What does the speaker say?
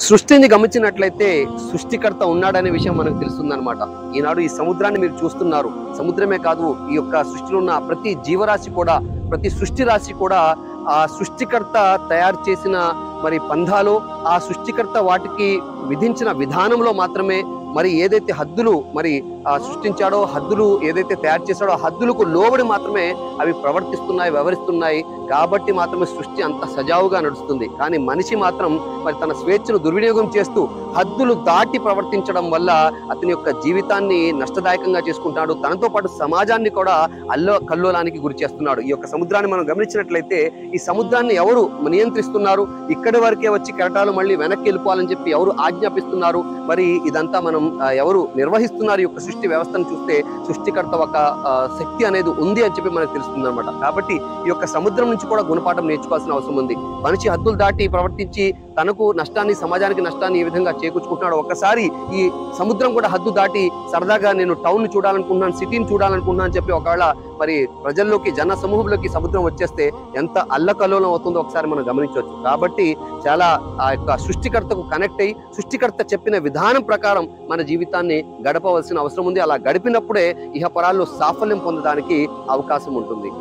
సృష్టిని గమనించినట్లయితే సృష్టికర్త ఉన్నాడనే విషయం మనకు తెలుస్తుందన్నమాట. ఈనాడు ఈ సముద్రాన్ని మీరు చూస్తున్నారు. సముద్రమే కాదు, ఈ యొక్క సృష్టిలో ఉన్న ప్రతి జీవరాశి కూడా, ప్రతి సృష్టి రాశి కూడా ఆ సృష్టికర్త తయారు చేసిన మరి పంధాలో, ఆ సృష్టికర్త వాటికి విధించిన విధానంలో మాత్రమే మరి ఏదైతే హద్దులు మరి సృష్టించాడో, హద్దులు ఏదైతే తయారు చేశాడో ఆ హద్దులకు లోబడి మాత్రమే అవి ప్రవర్తిస్తున్నాయి, వ్యవహరిస్తున్నాయి. కాబట్టి మాత్రమే సృష్టి అంత సజావుగా నడుస్తుంది. కానీ మనిషి మాత్రం మరి తన స్వేచ్ఛను దుర్వినియోగం చేస్తూ హద్దులు దాటి ప్రవర్తించడం వల్ల అతని యొక్క జీవితాన్ని నష్టదాయకంగా చేసుకుంటాడు. తనతో పాటు సమాజాన్ని కూడా కల్లోలానికి గురి చేస్తున్నాడు. ఈ యొక్క సముద్రాన్ని మనం గమనించినట్లయితే ఈ సముద్రాన్ని ఎవరు నియంత్రిస్తున్నారు? ఇక్కడి వరకే వచ్చి కెరటాలు మళ్ళీ వెనక్కి వెళ్ళిపోవాలని చెప్పి ఎవరు ఆజ్ఞాపిస్తున్నారు? మరి ఇదంతా మనం ఎవరు నిర్వహిస్తున్నారు? ఈ యొక్క సృష్టి వ్యవస్థను చూస్తే సృష్టికర్త ఒక శక్తి అనేది ఉంది అని చెప్పి మనకు తెలుస్తుంది అనమాట. కాబట్టి ఈ యొక్క సముద్రం నుంచి కూడా గుణపాఠం నేర్చుకోవాల్సిన అవసరం ఉంది. మనిషి హద్దులు దాటి ప్రవర్తించి తనకు నష్టాన్ని, సమాజానికి నష్టాన్ని ఈ విధంగా చేకూర్చుకుంటున్నాడు. ఒక్కసారి ఈ సముద్రం కూడా హద్దు దాటి సరదాగా నేను టౌన్ చూడాలనుకుంటున్నాను, సిటీని చూడాలనుకుంటున్నాను అని చెప్పి ఒకవేళ మరి ప్రజల్లోకి, జన సమూహంలోకి సముద్రం వచ్చేస్తే ఎంత అల్లకల్లోలం అవుతుందో ఒకసారి మనం గమనించవచ్చు. కాబట్టి చాలా ఆ యొక్క సృష్టికర్తకు కనెక్ట్ అయ్యి సృష్టికర్త చెప్పిన విధానం ప్రకారం మన జీవితాన్ని గడపవలసిన అవసరం ఉంది. అలా గడిపినప్పుడే ఇహపరాల్లో సాఫల్యం పొందడానికి అవకాశం ఉంటుంది.